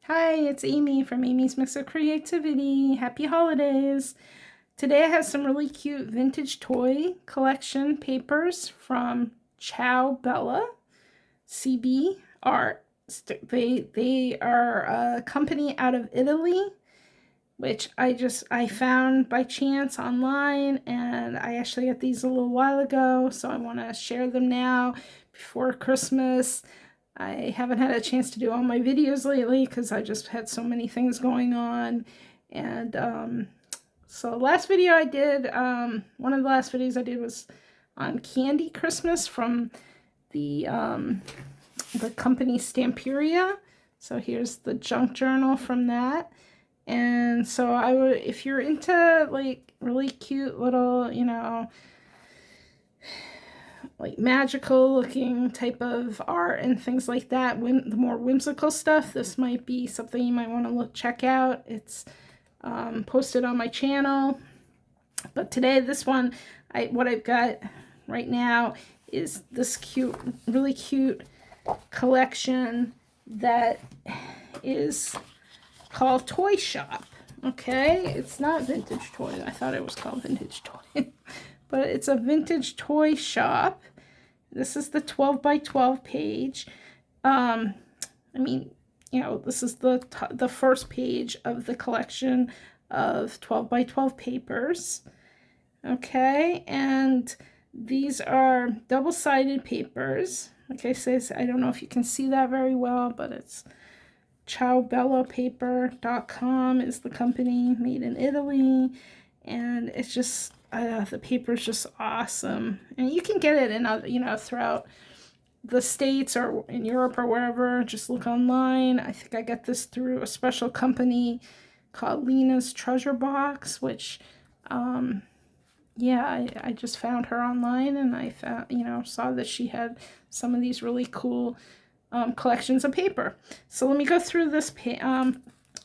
Hi, it's Amy from Amy's Mix of Creativity. Happy holidays. Today I have some really cute vintage toy collection papers from Ciao CB Art. They are a company out of Italy, which I found by chance online, and I actually got these a little while ago, so I want to share them now before Christmas. I haven't had a chance to do all my videos lately because I just had so many things going on. And so last video I did, one of the last videos I did was on Candy Christmas from the company Stamperia. So here's the junk journal from that. And so I would, if you're into like really cute little, like magical looking type of art and things like that, the more whimsical stuff, this might be something you might want to check out. It's posted on my channel. But today, this one, what I've got right now is this cute, really cute collection that is called Toy Shop. Okay, it's not vintage toy. I thought it was called vintage toy. But it's a vintage toy shop. This is the 12 by 12 page. I mean, this is the first page of the collection of 12 by 12 papers. Okay, and these are double-sided papers. Like I say, I don't know if you can see that very well, but it's ciaobellapaper.com is the company, made in Italy. And it's just, the paper is just awesome. And you can get it in other, throughout the States or in Europe or wherever. Just look online. I think I got this through a special company called Lena's Treasure Box, which, yeah, I just found her online, and I found, saw that she had some of these really cool collections of paper. So let me go through this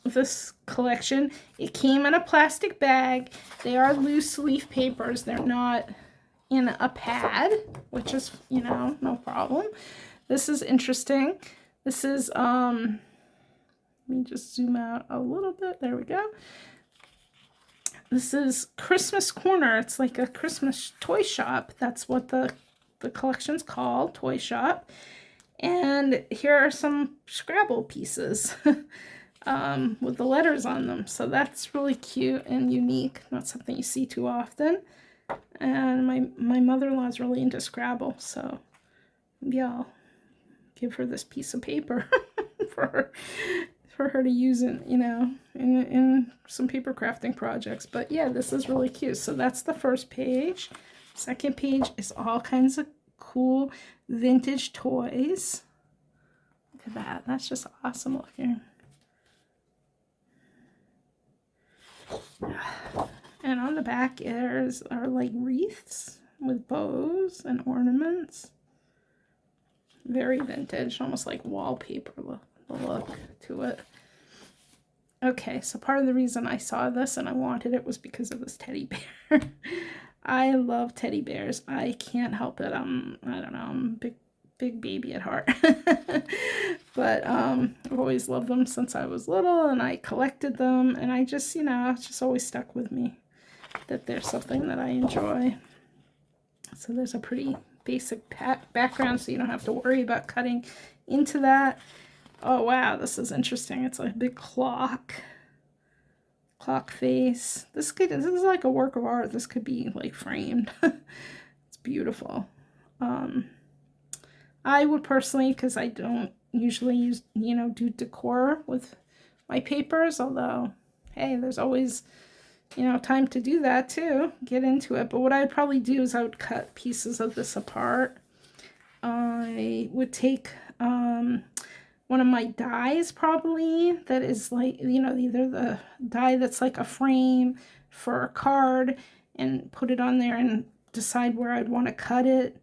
this collection. It came in a plastic bag. They are loose leaf papers. They're not in a pad, which is, no problem. This is interesting. This is, let me just zoom out a little bit. There we go. This is Christmas Corner. It's like a Christmas toy shop. That's what the collection's called, Toy Shop. And here are some Scrabble pieces with the letters on them. So that's really cute and unique. Not something you see too often. And my mother-in-law is really into Scrabble, so maybe I'll give her this piece of paper for her to use in some paper crafting projects. But yeah, this is really cute. So that's the first page. Second page is all kinds of cool vintage toys. Look at that. That's just awesome looking. And on the back are like wreaths with bows and ornaments. Very vintage, almost like wallpaper look to it. Okay, so part of the reason I saw this and I wanted it was because of this teddy bear. I love teddy bears. I can't help it. I don't know, I'm a big baby at heart. But I've always loved them since I was little, and I collected them, and I just, it's just always stuck with me that there's something that I enjoy. So there's a pretty basic background, so you don't have to worry about cutting into that. Oh wow, this is interesting. It's like a big clock face. This is like a work of art. This could be like framed. It's beautiful. I would personally, because I don't usually use, do decor with my papers, although, hey, there's always, time to do that too, get into it. But what I would probably do is I would cut pieces of this apart. I would take one of my dies, probably, that is like, either the die that's like a frame for a card, and put it on there and decide where I'd want to cut it.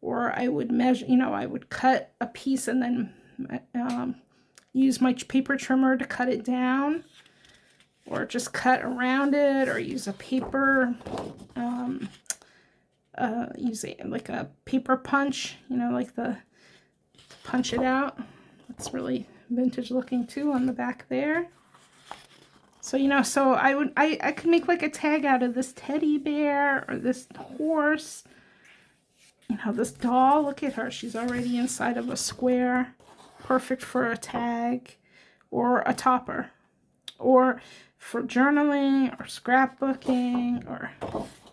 Or I would measure, I would cut a piece and then use my paper trimmer to cut it down, or just cut around it, or use a paper, use like a paper punch, like punch it out. It's really vintage looking too on the back there. So, you know, so I could make like a tag out of this teddy bear or this horse. You know, this doll, look at her. She's already inside of a square. Perfect for a tag or a topper. Or for journaling or scrapbooking, or,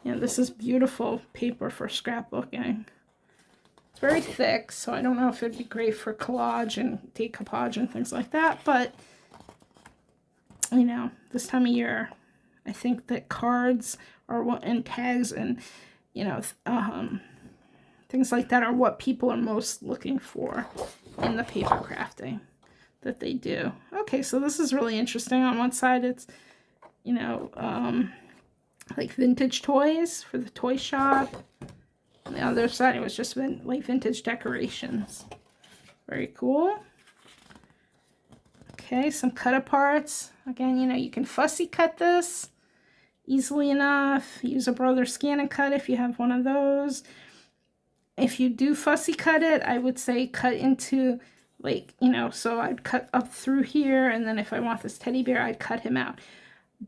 you know, this is beautiful paper for scrapbooking. It's very thick, so I don't know if it'd be great for collage and decoupage and things like that, but, you know, this time of year, I think that cards are what, and tags and, you know, things like that are what people are most looking for in the paper crafting that they do. Okay, so this is really interesting. On one side, it's, you know, like vintage toys for the toy shop. On the other side, it was just like vintage decorations. Very cool. Okay, some cut aparts. Again, you know, you can fussy cut this easily enough. Use a Brother Scan and Cut if you have one of those. If you do fussy cut it, I would say cut into, like, you know, so I'd cut up through here, and then if I want this teddy bear, I'd cut him out.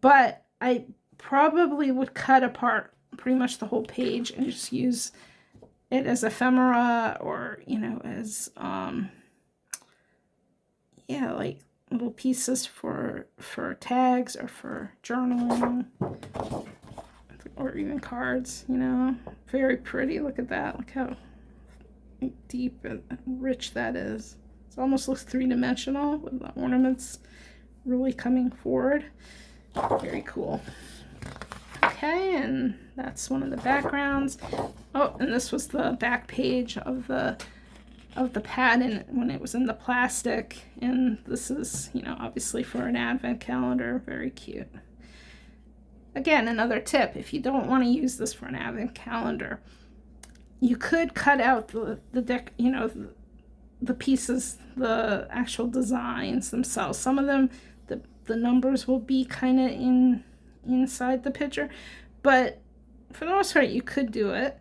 But I probably would cut apart pretty much the whole page and just use it as ephemera, or, you know, as, yeah, like little pieces for tags or for journaling, or even cards, you know. Very pretty. Look at that. Look how deep and rich that is. It almost looks three-dimensional with the ornaments really coming forward. Very cool. Okay, and that's one of the backgrounds. Oh, and this was the back page of the pad, and when it was in the plastic. And this is, you know, obviously for an advent calendar. Very cute. Again, another tip: if you don't want to use this for an advent calendar, you could cut out the deck, you know, the pieces, the actual designs themselves. Some of them, the numbers will be kind of inside the picture, but for the most part, you could do it.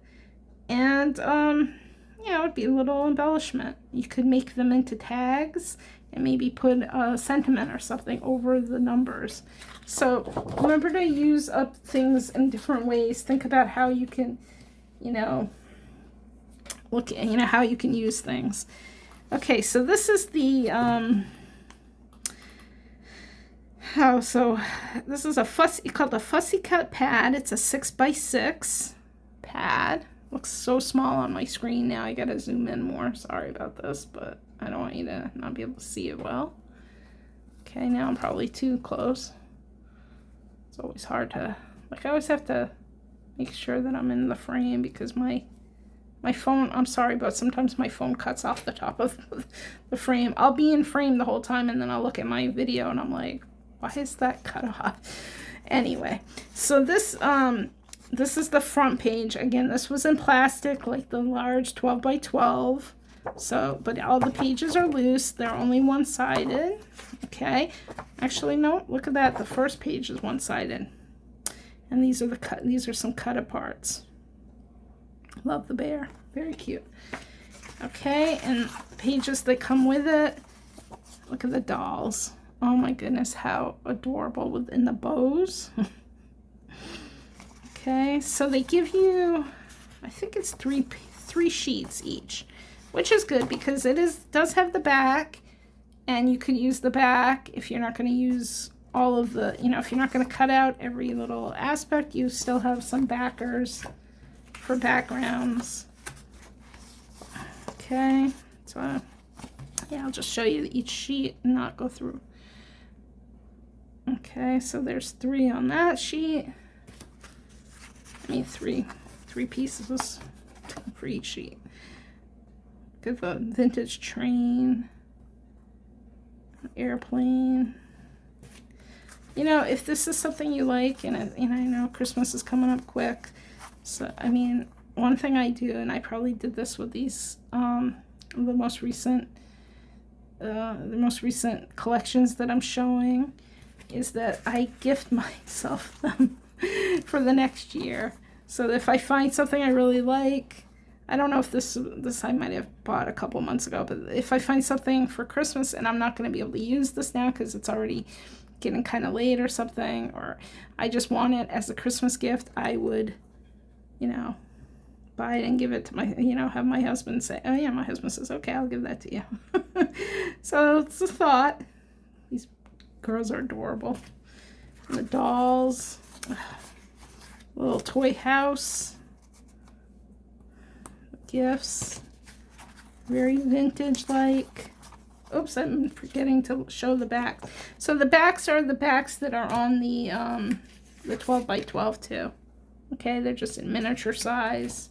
And you know, it'd be a little embellishment. You could make them into tags and maybe put a sentiment or something over the numbers. So remember to use up things in different ways. Think about how you can, you know, look at, you know, how you can use things. Okay, so this is the this is called a fussy cut pad. It's a 6x6 pad. Looks so small on my screen now. I gotta zoom in more. Sorry about this, but I don't want you to not be able to see it well. Okay, now I'm probably too close. It's always hard to, like, I always have to make sure that I'm in the frame because my phone, I'm sorry, but sometimes my phone cuts off the top of the frame. I'll be in frame the whole time, and then I'll look at my video and I'm like, why is that cut off? Anyway, so this is the front page. Again, this was in plastic, like the large 12x12. So, but all the pages are loose. They're only one-sided. Okay. Actually, no, look at that. The first page is one-sided. And these are some cut aparts. Love the bear. Very cute. Okay, and pages that come with it. Look at the dolls. Oh my goodness, how adorable within the bows. Okay, so they give you, I think it's three sheets each, which is good because it does have the back, and you could use the back if you're not going to use all of the, you know, if you're not going to cut out every little aspect, you still have some backers for backgrounds. Okay, so yeah, I'll just show you each sheet and not go through. Okay, so there's 3 on that sheet. I mean, three pieces for each sheet. Good, the vintage train, airplane. You know, if this is something you like, and I know Christmas is coming up quick, so I mean, one thing I do, and I probably did this with these the most recent collections that I'm showing, is that I gift myself them for the next year. So if I find something I really like, I don't know if this I might have bought a couple months ago, but if I find something for Christmas and I'm not going to be able to use this now because it's already getting kind of late or something, or I just want it as a Christmas gift, I would, you know, buy it and give it to my, you know, have my husband say, oh yeah, my husband says, okay, I'll give that to you. So it's a thought. These girls are adorable. And the dolls, little toy house, gifts, very vintage-like. Oops, I'm forgetting to show the back. So the backs are the backs that are on the 12 by 12 too. Okay, they're just in miniature size.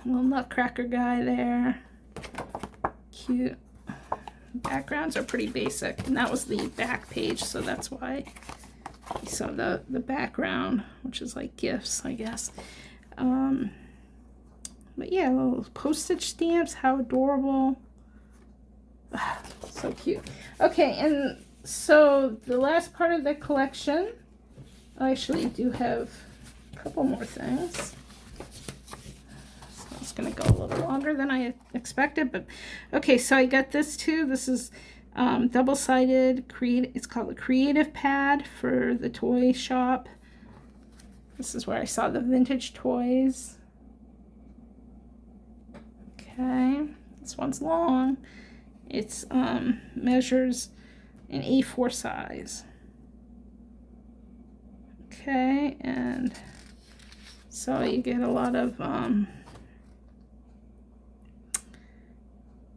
Little nutcracker guy there. Cute. Backgrounds are pretty basic, and that was the back page, so that's why you saw the background, which is like gifts, I guess. But yeah, little postage stamps, how adorable. So cute. Okay, and so the last part of the collection, I actually do have a couple more things. So it's gonna go a little longer than I expected, but okay, so I got this too. This is double-sided, it's called a creative pad for the toy shop. This is where I saw the vintage toys. Okay, this one's long. It's measures an A4 size. Okay, and so you get a lot of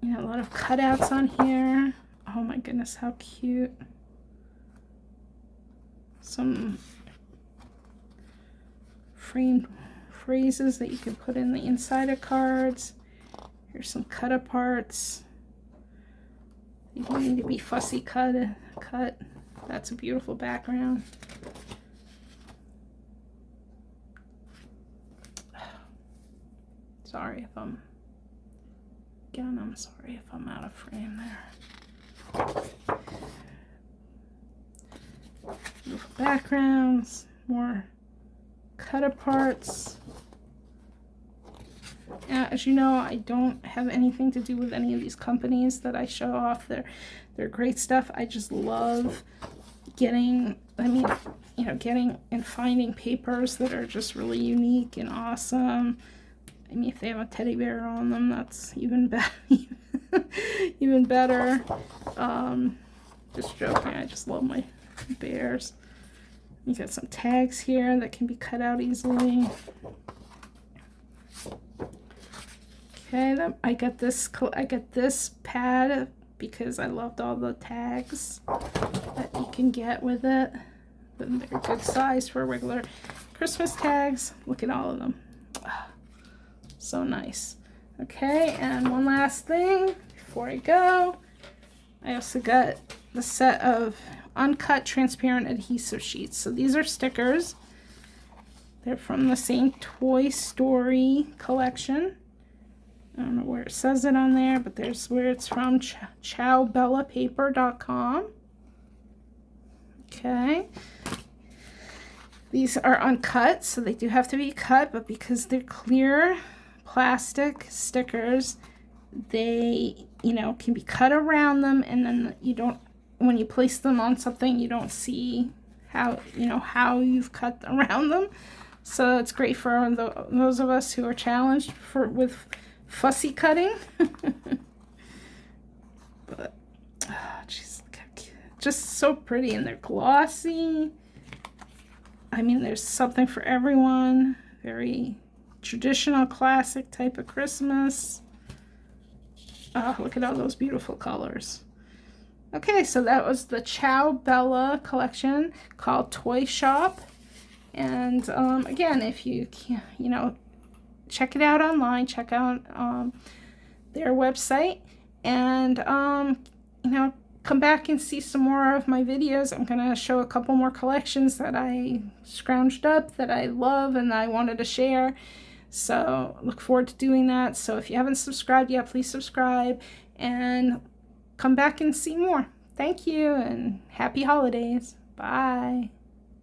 you know, a lot of cutouts on here. Oh my goodness, how cute. Some framed phrases that you can put in the inside of cards. Here's some cut aparts. You don't need to be fussy cut. That's a beautiful background. Sorry if I'm sorry if I'm out of frame there. Beautiful backgrounds, more cut aparts. As you know, I don't have anything to do with any of these companies that I show off. They're great stuff. I just love getting, you know, getting and finding papers that are just really unique and awesome. I mean, if they have a teddy bear on them, that's even better. Even better. Just joking. I just love my bears. You got some tags here that can be cut out easily. Okay, I got this pad because I loved all the tags that you can get with it. They're a good size for regular Christmas tags. Look at all of them. So nice. Okay, and one last thing before I go. I also got the set of uncut transparent adhesive sheets. So these are stickers. They're from the same Toy Story collection. I don't know where it says it on there, but there's where it's from, ciao.paper.com. Okay. These are uncut, so they do have to be cut, but because they're clear plastic stickers, they, you know, can be cut around them, and then you don't, when you place them on something, you don't see how, you know, how you've cut around them. So it's great for those of us who are challenged with fussy cutting. But jeez, look how cute. Just so pretty, and they're glossy. I mean, there's something for everyone. Very traditional, classic type of Christmas. Oh, look at all those beautiful colors. Okay, so that was the Ciao Bella collection called Toy Shop. And again, if you can, you know, check it out online, check out their website, and you know, come back and see some more of my videos. I'm gonna show a couple more collections that I scrounged up that I love and I wanted to share. So look forward to doing that. So if you haven't subscribed yet, please subscribe and come back and see more. Thank you, and happy holidays. Bye.